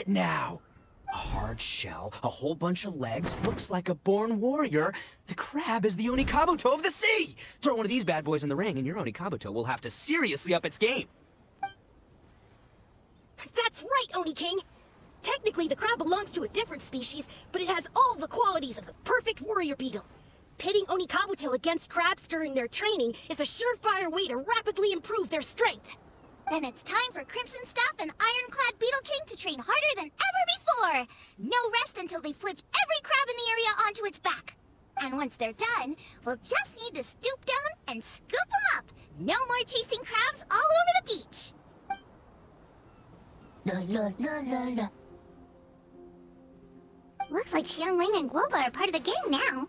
it now. A hard shell, a whole bunch of legs, looks like a born warrior. The crab is the Onikabuto of the sea! Throw one of these bad boys in the ring and your Onikabuto will have to seriously up its game. That's right, Oni King! Technically, the crab belongs to a different species, but it has all the qualities of the perfect warrior beetle. Pitting Onikabuto against crabs during their training is a surefire way to rapidly improve their strength. Then it's time for Crimson Staff and Ironclad Beetle King to train harder than ever before! No rest until they've flipped every crab in the area onto its back. And once they're done, we'll just need to stoop down and scoop them up. No more chasing crabs all over the beach. La la la la la. Looks like Xiangling and Guoba are part of the gang now.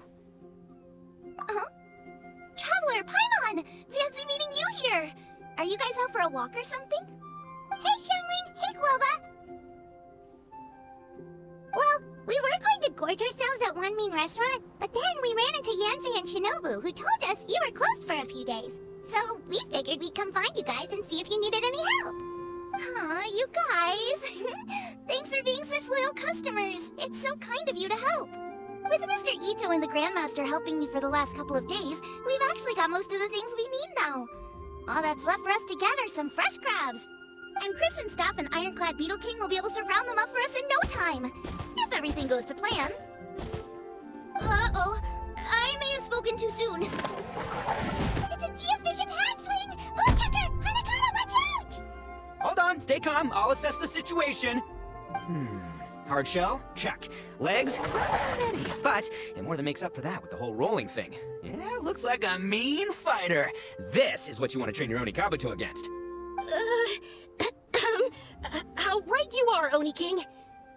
Traveler, Paimon! Fancy meeting you here! Are you guys out for a walk or something? Hey Xiangling! Hey Guoba! Well, we were going to gorge ourselves at one main restaurant, but then we ran into Yanfei and Shinobu, who told us you were closed for a few days. So we figured we'd come find you guys and see if you needed any help. Aw, you guys! Thanks for being such loyal customers. It's so kind of you to help. With Mr. Ito and the Grandmaster helping me for the last couple of days, we've actually got most of the things we need now. All that's left for us to get are some fresh crabs. And Crimson Staff and Ironclad Beetle King will be able to round them up for us in no time. If everything goes to plan. Uh-oh. I may have spoken too soon. It's a geofishing hatchling! Woodchucker! Hanakata, watch out! Hold on, stay calm. I'll assess the situation. Hard shell? Check. Legs? Not too many, but it more than makes up for that with the whole rolling thing. Yeah, looks like a mean fighter. This is what you want to train your Onikabuto against. How right you are, Oni King.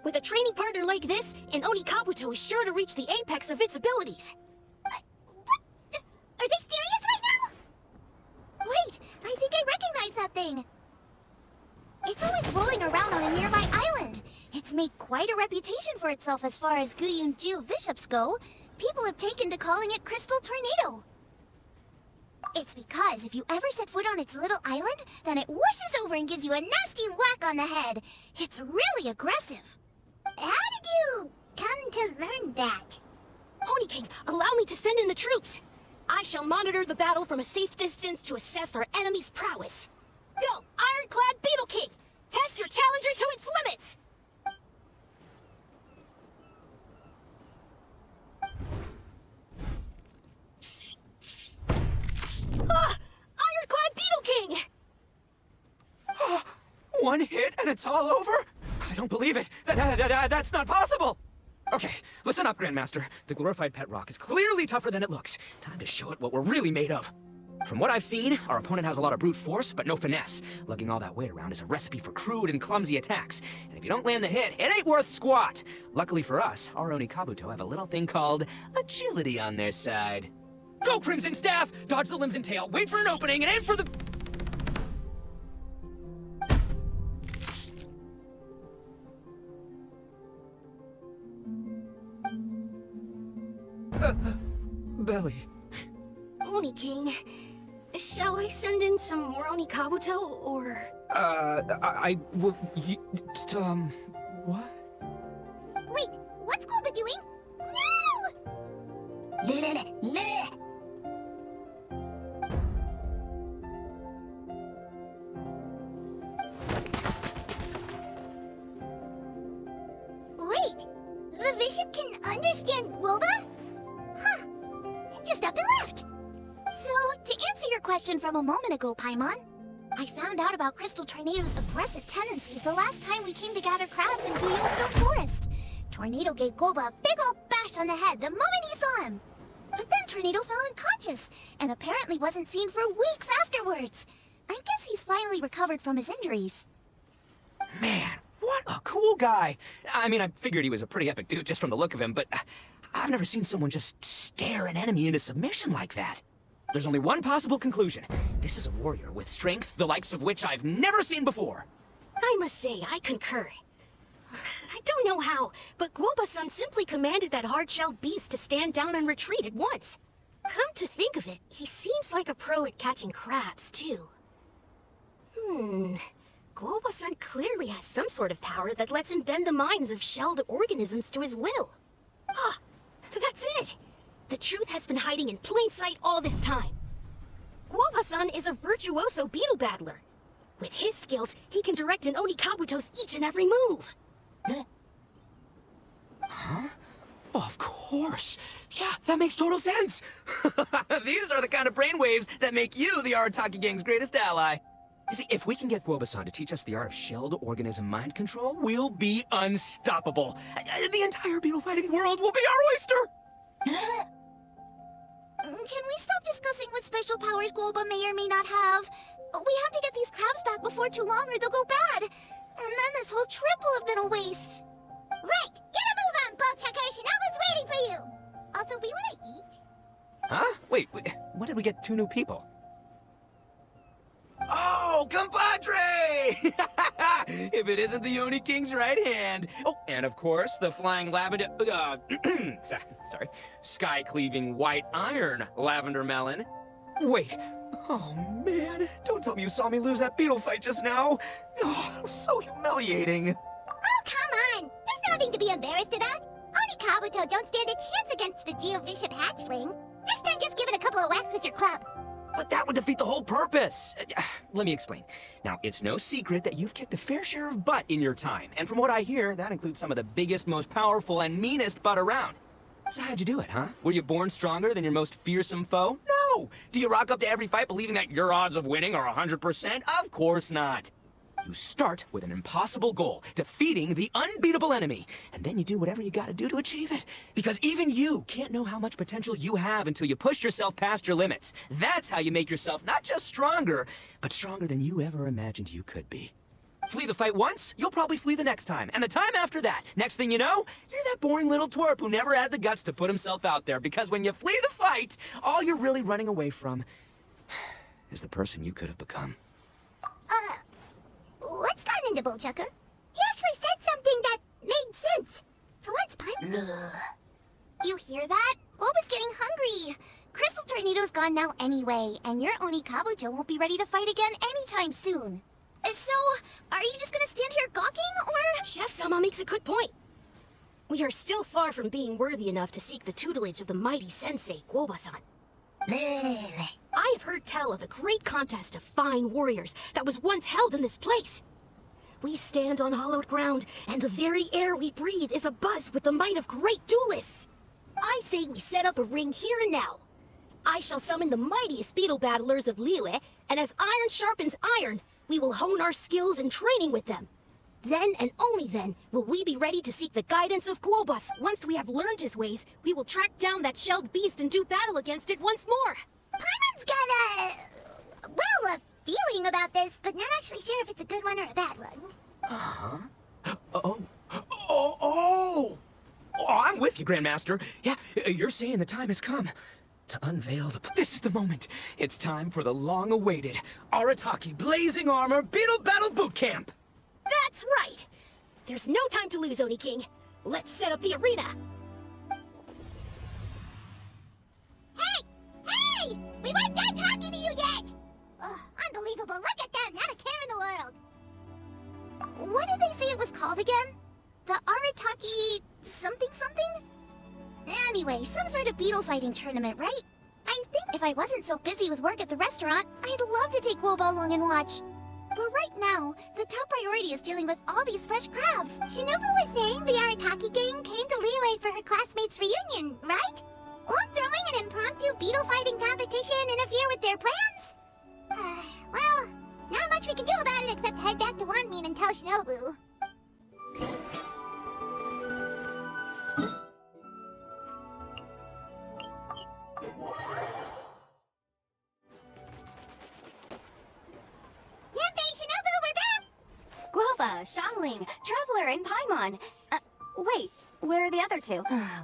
With a training partner like this, an Onikabuto is sure to reach the apex of its abilities. What? Are they serious right now? Wait, I think I recognize that thing. It's always rolling around on a nearby island. It's made quite a reputation for itself as far as Guyun geobishops go. People have taken to calling it Crystal Tornado. It's because if you ever set foot on its little island, then it whooshes over and gives you a nasty whack on the head. It's really aggressive. How did you come to learn that? Oni King, allow me to send in the troops. I shall monitor the battle from a safe distance to assess our enemy's prowess. Go, Ironclad Beetle King! Test your challenger to its limits! Ironclad Beetle King! One hit and it's all over? I don't believe it. That's not possible. Okay, listen up, Grandmaster. The glorified pet rock is clearly tougher than it looks. Time to show it what we're really made of. From what I've seen, our opponent has a lot of brute force, but no finesse. Lugging all that weight around is a recipe for crude and clumsy attacks. And if you don't land the hit, it ain't worth squat. Luckily for us, our Onikabuto have a little thing called agility on their side. Go, Crimson Staff! Dodge the limbs and tail, wait for an opening, and aim for the... Belly. Oni King, shall I send in some more Onikabuto, or...? What? Wait, what's Guoba doing? No! Wait, the bishop can understand Guoba? Huh, it just up and left. So, to answer your question from a moment ago, Paimon, I found out about Crystal Tornado's aggressive tendencies the last time we came to gather crabs in Guyunstone Forest. Tornado gave Guoba a big ol' bash on the head the moment he saw him. But then Tornado fell unconscious, and apparently wasn't seen for weeks afterwards. I guess he's finally recovered from his injuries. Man, what a cool guy. I mean, I figured he was a pretty epic dude just from the look of him, but I've never seen someone just stare an enemy into submission like that. There's only one possible conclusion. This is a warrior with strength, the likes of which I've never seen before. I must say, I concur. I don't know how, but Guoba-san simply commanded that hard-shelled beast to stand down and retreat at once. Come to think of it, he seems like a pro at catching crabs, too. Guoba-san clearly has some sort of power that lets him bend the minds of shelled organisms to his will. Ah, that's it! The truth has been hiding in plain sight all this time. Guoba-san is a virtuoso beetle battler. With his skills, he can direct an Onikabuto's each and every move. Huh? Of course. Yeah, that makes total sense. These are the kind of brainwaves that make you the Arataki gang's greatest ally. You see, if we can get Guoba-san to teach us the art of shelled organism mind control, we'll be unstoppable. The entire beetle fighting world will be our oyster. Can we stop discussing what special powers Guoba may or may not have? We have to get these crabs back before too long or they'll go bad. And then this whole trip will have been a waste. Right! Get a move on, Bullchucker! Shinobu's waiting for you! Also, we want to eat. Huh? Wait, when did we get 2 new people? Oh, compadre! If it isn't the Oni King's right hand. Oh, and of course, the flying lavender... sorry. Sky-cleaving white iron lavender melon. Wait. Oh, man. Don't tell me you saw me lose that beetle fight just now. Oh, so humiliating. Oh, come on! There's nothing to be embarrassed about. Onikabuto don't stand a chance against the Geovishap hatchling. Next time, just give it a couple of whacks with your club. But that would defeat the whole purpose. Let me explain. Now, it's no secret that you've kicked a fair share of butt in your time. And from what I hear, that includes some of the biggest, most powerful, and meanest butt around. So how'd you do it, huh? Were you born stronger than your most fearsome foe? No! Do you rock up to every fight believing that your odds of winning are 100%? Of course not. You start with an impossible goal, defeating the unbeatable enemy, and then you do whatever you gotta do to achieve it. Because even you can't know how much potential you have until you push yourself past your limits. That's how you make yourself not just stronger, but stronger than you ever imagined you could be. Flee the fight once, you'll probably flee the next time, and the time after that. Next thing you know, you're that boring little twerp who never had the guts to put himself out there, because when you flee the fight, all you're really running away from is the person you could have become. What's gotten into Bullchucker? He actually said something that made sense. For once, Paimon. You hear that? Boba's getting hungry. Crystal Tornado's gone now anyway, and your Onikabuto won't be ready to fight again anytime soon. So, are you just gonna stand here gawking, or...? Chef-sama makes a good point. We are still far from being worthy enough to seek the tutelage of the mighty sensei, Guoba-san. I have heard tell of a great contest of fine warriors that was once held in this place. We stand on hallowed ground, and the very air we breathe is abuzz with the might of great duelists. I say we set up a ring here and now. I shall summon the mightiest beetle battlers of Liyue, and as iron sharpens iron, we will hone our skills and training with them. Then and only then will we be ready to seek the guidance of Guobas. Once we have learned his ways, we will track down that shelled beast and do battle against it once more. Paimon's got a feeling about this, but not actually sure if it's a good one or a bad one. Oh, I'm with you, Grandmaster. Yeah, you're saying the time has come to unveil the... This is the moment. It's time for the long-awaited Arataki Blazing Armor Beetle Battle Boot Camp. That's right! There's no time to lose, Oni King. Let's set up the arena! Hey! We weren't done talking to you yet! Ugh, unbelievable. Look at them, not a care in the world. What did they say it was called again? The Arataki something? Anyway, some sort of beetle fighting tournament, right? I think if I wasn't so busy with work at the restaurant, I'd love to take Guoba along and watch. But right now, the top priority is dealing with all these fresh crabs. Shinobu was saying the Arataki gang came to Liyue for her classmates' reunion, right? Won't throwing an impromptu beetle fighting competition interfere with their plans? Well, not much we can do about it except head back to Wanmin and tell Shinobu. Guoba, Xiangling, Traveler, and Paimon. Wait, where are the other two?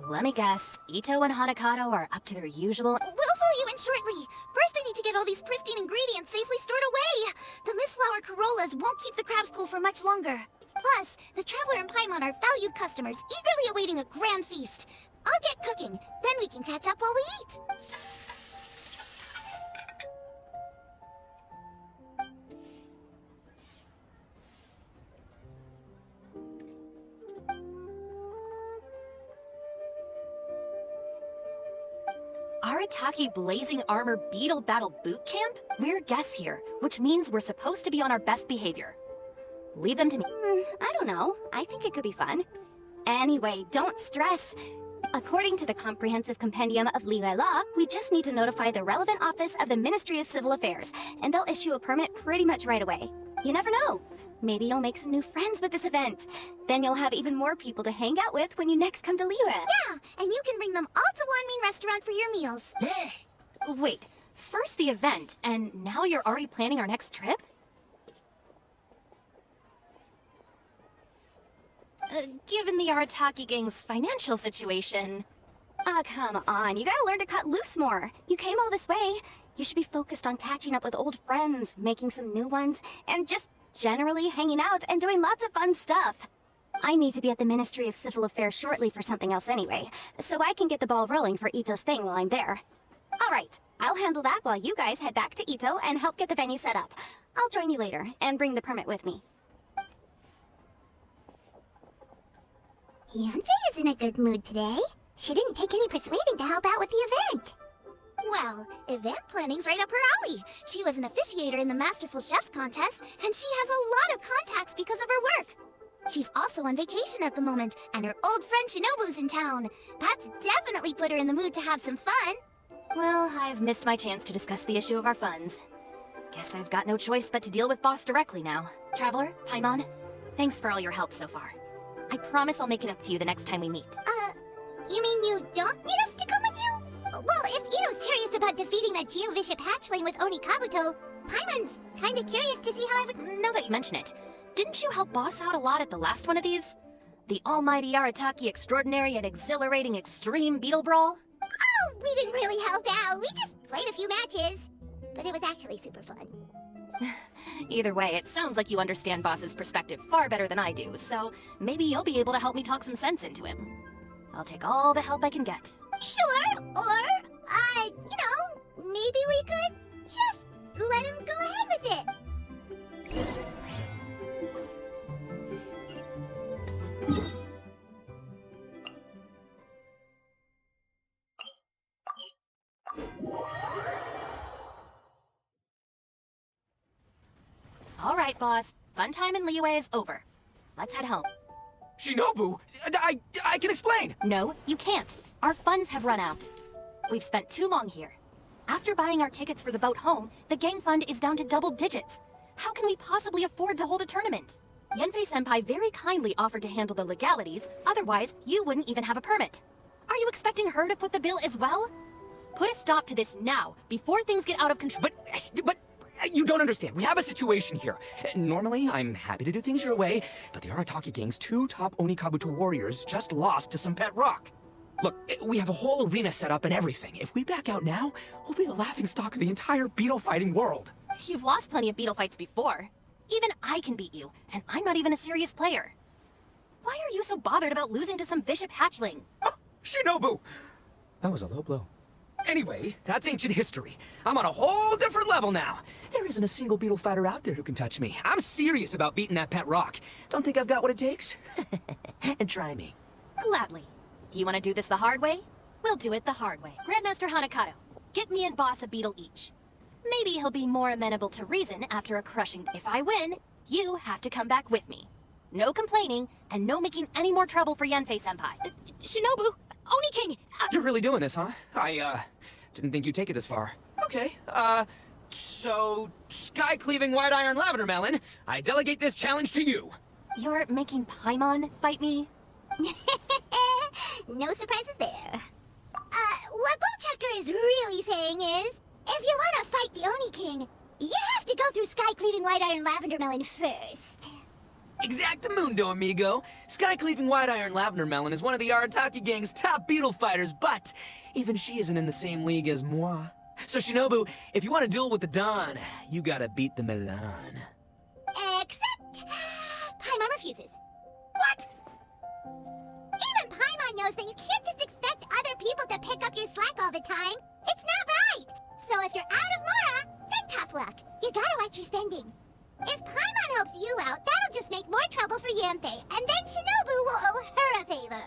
Let me guess. Ito and Hanakato are up to their usual... We'll fill you in shortly. First, I need to get all these pristine ingredients safely stored away. The Mistflower Corollas won't keep the crabs cool for much longer. Plus, the Traveler and Paimon are valued customers, eagerly awaiting a grand feast. I'll get cooking, then we can catch up while we eat. Arataki Blazing Armor Beetle Battle Boot Camp? We're guests here, which means we're supposed to be on our best behavior. Leave them to me. I don't know. I think it could be fun. Anyway, don't stress. According to the Comprehensive Compendium of Liyue Law, we just need to notify the relevant office of the Ministry of Civil Affairs, and they'll issue a permit pretty much right away. You never know. Maybe you'll make some new friends with this event. Then you'll have even more people to hang out with when you next come to Liyue. Yeah, and you can bring them all to Wanmin Restaurant for your meals. Wait, first the event, and now you're already planning our next trip? Given the Arataki gang's financial situation... Come on. You gotta learn to cut loose more. You came all this way. You should be focused on catching up with old friends, making some new ones, and just generally hanging out and doing lots of fun stuff. I need to be at the Ministry of Civil Affairs shortly for something else anyway, so I can get the ball rolling for Ito's thing while I'm there. Alright, I'll handle that while you guys head back to Ito and help get the venue set up. I'll join you later, and bring the permit with me. Yanfei is in a good mood today. She didn't take any persuading to help out with the event. Well, event planning's right up her alley. She was an officiator in the Masterful Chefs contest, and she has a lot of contacts because of her work. She's also on vacation at the moment, and her old friend Shinobu's in town. That's definitely put her in the mood to have some fun. Well, I've missed my chance to discuss the issue of our funds. Guess I've got no choice but to deal with Boss directly now. Traveler, Paimon, thanks for all your help so far. I promise I'll make it up to you the next time we meet. You mean you don't need us to come with you? Well, if Ito's serious about defeating that Geovicious hatchling with Oni Kabuto, Paimon's kinda curious to see how Now that you mention it, didn't you help Boss out a lot at the last one of these? The almighty Arataki extraordinary and exhilarating extreme beetle brawl? Oh, we didn't really help out. We just played a few matches. But it was actually super fun. Either way, it sounds like you understand Boss's perspective far better than I do, so maybe you'll be able to help me talk some sense into him. I'll take all the help I can get. Sure, or, maybe we could just let him go ahead with it. All right, Boss. Fun time in Liyue is over. Let's head home. Shinobu, I can explain. No, you can't. Our funds have run out. We've spent too long here. After buying our tickets for the boat home, the gang fund is down to double digits. How can we possibly afford to hold a tournament? Yanfei-senpai very kindly offered to handle the legalities, otherwise you wouldn't even have a permit. Are you expecting her to foot the bill as well? Put a stop to this now, before things get out of control. But you don't understand. We have a situation here. Normally, I'm happy to do things your way, but the Arataki gang's 2 top Oni Kabuto warriors just lost to some pet rock. Look, we have a whole arena set up and everything. If we back out now, we'll be the laughingstock of the entire beetle fighting world. You've lost plenty of beetle fights before. Even I can beat you, and I'm not even a serious player. Why are you so bothered about losing to some vicious hatchling? Oh, Shinobu! That was a low blow. Anyway, that's ancient history. I'm on a whole different level now. There isn't a single beetle fighter out there who can touch me. I'm serious about beating that pet rock. Don't think I've got what it takes? And try me. Gladly. You want to do this the hard way? We'll do it the hard way. Grandmaster Hanakato, get me and Boss a beetle each. Maybe he'll be more amenable to reason after a crushing. If I win, you have to come back with me. No complaining, and no making any more trouble for Yanfei-senpai. Shinobu! Oni King! You're really doing this, huh? I, didn't think you'd take it this far. Okay, so... Sky-cleaving white iron lavender melon, I delegate this challenge to you. You're making Paimon fight me? No surprises there. What Bullchucker is really saying is, if you want to fight the Oni King, you have to go through Sky-cleaving white iron lavender melon first. Exactamundo, amigo. Sky-cleaving white iron lavender melon is one of the Arataki gang's top beetle fighters, but even she isn't in the same league as moi. So Shinobu, if you want to duel with the Don, you gotta beat the Milan. Except... Paimon refuses. What? Even Paimon knows that you can't just expect other people to pick up your slack all the time. It's not right. So if you're out of Mora, then tough luck. You gotta watch your spending. If Paimon helps you out, that'll just make more trouble for Yanfei, and then Shinobu will owe her a favor.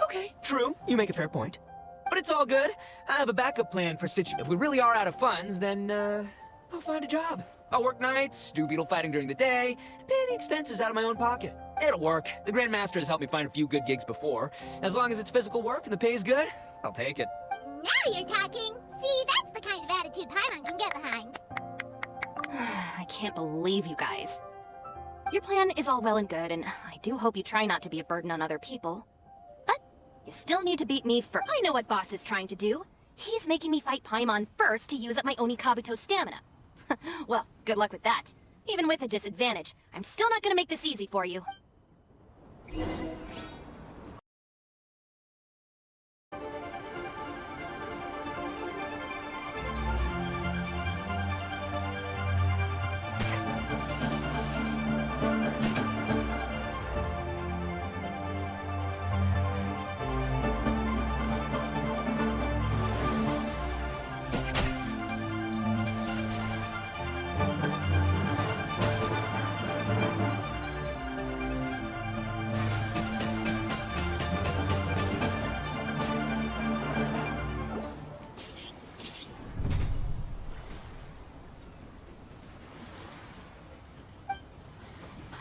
Okay, true. You make a fair point. But it's all good. I have a backup plan for if we really are out of funds, then, I'll find a job. I'll work nights, do beetle fighting during the day, pay any expenses out of my own pocket. It'll work. The Grandmaster has helped me find a few good gigs before. As long as it's physical work and the pay's good, I'll take it. Now you're talking. See, that's the kind of attitude Paimon can get behind. I can't believe you guys. Your plan is all well and good, and I do hope you try not to be a burden on other people. But you still need to beat me first. I know what Boss is trying to do. He's making me fight Paimon first to use up my Oni Kabuto stamina. Well, good luck with that. Even with a disadvantage, I'm still not gonna make this easy for you.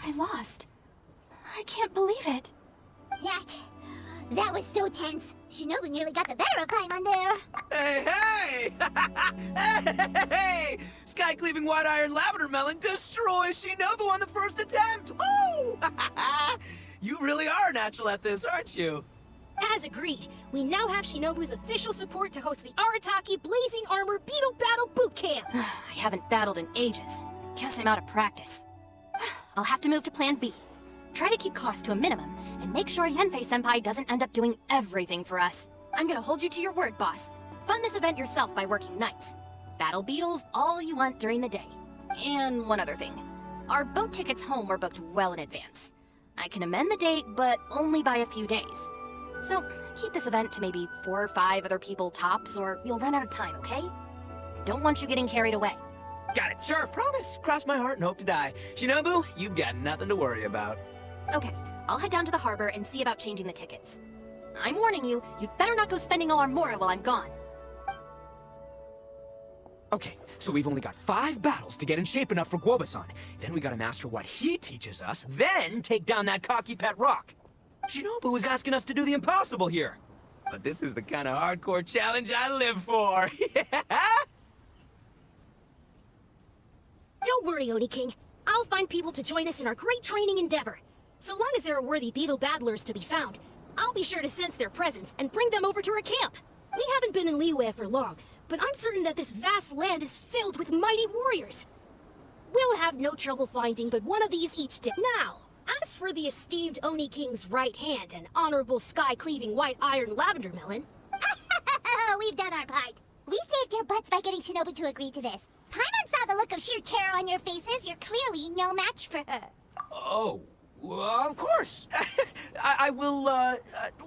I lost. I can't believe it. That was so tense. Shinobu nearly got the better of Paimon there. Hey, hey! Hey! Sky-cleaving white iron lavender melon destroys Shinobu on the first attempt! Oh! You really are natural at this, aren't you? As agreed, we now have Shinobu's official support to host the Arataki Blazing Armor Beetle Battle Boot Camp. I haven't battled in ages. Guess I'm out of practice. I'll have to move to Plan B. Try to keep costs to a minimum, and make sure Yenfei-senpai doesn't end up doing everything for us. I'm gonna hold you to your word, boss. Fund this event yourself by working nights. Battle beetles all you want during the day. And one other thing. Our boat tickets home were booked well in advance. I can amend the date, but only by a few days. So, keep this event to maybe 4 or 5 other people tops, or you'll run out of time, okay? I don't want you getting carried away. Got it, sure, promise. Cross my heart and hope to die. Shinobu, you've got nothing to worry about. Okay, I'll head down to the harbor and see about changing the tickets. I'm warning you, you'd better not go spending all our mora while I'm gone. Okay, so we've only got 5 battles to get in shape enough for Guoba-san. Then we gotta master what he teaches us, then take down that cocky pet rock. Shinobu is asking us to do the impossible here. But this is the kind of hardcore challenge I live for. Don't worry, Oni King. I'll find people to join us in our great training endeavor. So long as there are worthy beetle battlers to be found, I'll be sure to sense their presence and bring them over to our camp. We haven't been in Liyue for long, but I'm certain that this vast land is filled with mighty warriors. We'll have no trouble finding but one of these each day. Now, as for the esteemed Oni King's right hand and honorable sky-cleaving white iron lavender melon... We've done our part. We saved your butts by getting Shinobu to agree to this. Paimon saw the look of sheer terror on your faces. You're clearly no match for her. Oh, well, of course. I will,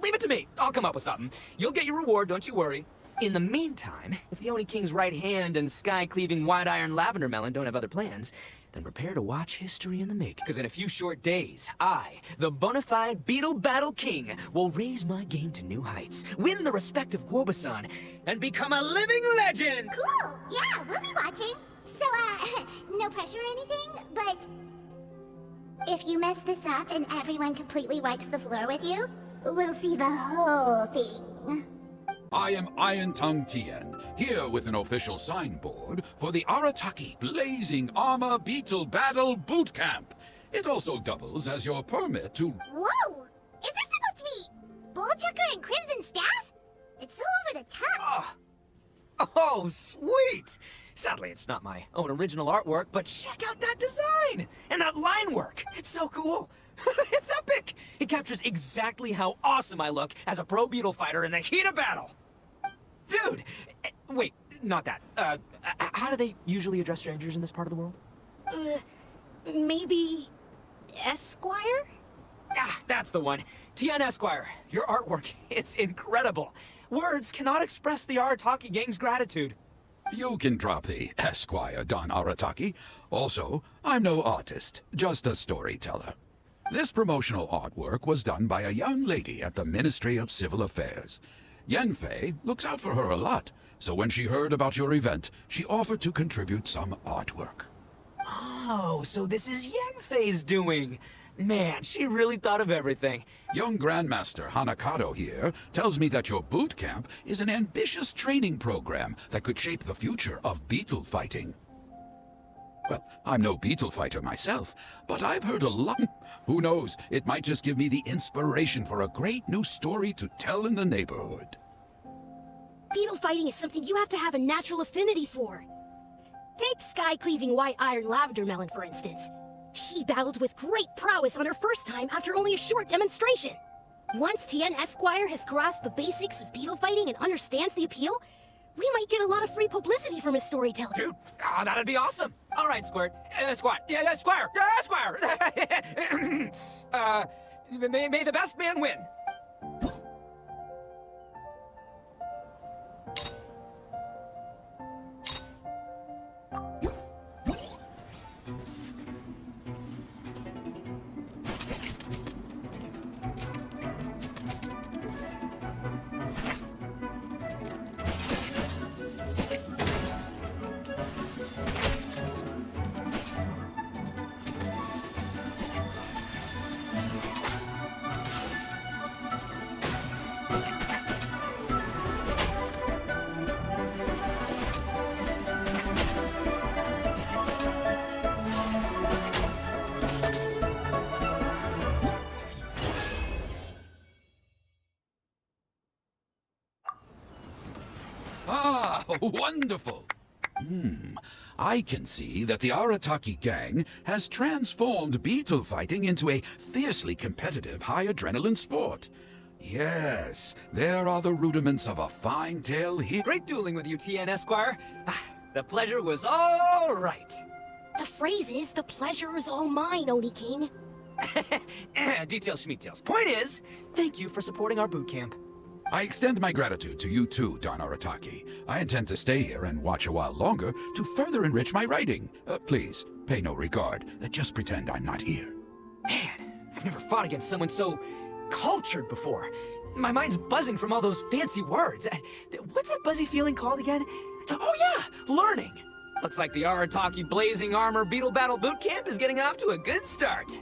leave it to me. I'll come up with something. You'll get your reward, don't you worry. In the meantime, if the Oni King's right hand and sky-cleaving white iron lavender melon don't have other plans, then prepare to watch history in the making. Because in a few short days, I, the bona fide Beetle Battle King, will raise my game to new heights, win the respect of Guoba-san, and become a living legend! Cool! Yeah, we'll be watching. So, no pressure or anything, but... if you mess this up and everyone completely wipes the floor with you, we'll see the whole thing. I am Iron Tongue Tian, here with an official signboard for the Arataki Blazing Armor Beetle Battle Boot Camp. It also doubles as your permit to... Whoa! Is this supposed to be Bullchucker and Crimson Staff? It's so over the top. Oh, sweet! Sadly, it's not my own original artwork, but check out that design! And that line work! It's so cool! It's epic! It captures exactly how awesome I look as a pro beetle fighter in the heat of battle! Dude! Wait, not that. How do they usually address strangers in this part of the world? Maybe... Esquire? Ah, that's the one. Tian Esquire, your artwork is incredible. Words cannot express the Arataki gang's gratitude. You can drop the Esquire, Don Arataki. Also, I'm no artist, just a storyteller. This promotional artwork was done by a young lady at the Ministry of Civil Affairs. Yanfei looks out for her a lot, so when she heard about your event, she offered to contribute some artwork. Oh, so this is Yanfei's doing. Man, she really thought of everything. Young Grandmaster Hanakado here tells me that your boot camp is an ambitious training program that could shape the future of beetle fighting. Well, I'm no beetle fighter myself, but I've heard a lot. Who knows, it might just give me the inspiration for a great new story to tell in the neighborhood. Beetle fighting is something you have to have a natural affinity for. Take sky-cleaving white iron lavender melon, for instance. She battled with great prowess on her first time after only a short demonstration. Once Tian Esquire has grasped the basics of beetle fighting and understands the appeal, we might get a lot of free publicity from his storytelling. Dude, that'd be awesome. All right, Squirt. Squire. Yeah, Squire. Yeah, Squire. May the best man win. Ah, wonderful! I can see that the Arataki gang has transformed beetle fighting into a fiercely competitive high-adrenaline sport. Yes, there are the rudiments of a fine tale here. Great dueling with you, Tian Esquire. The pleasure was all right. The phrase is, the pleasure is all mine, Oni King. Details, schmeetails. Point is, thank you for supporting our boot camp. I extend my gratitude to you too, Don Arataki. I intend to stay here and watch a while longer to further enrich my writing. Please, pay no regard. Just pretend I'm not here. Man, I've never fought against someone so cultured before. My mind's buzzing from all those fancy words. What's that buzzy feeling called again? Oh yeah, learning. Looks like the Arataki Blazing Armor Beetle Battle Boot Camp is getting off to a good start.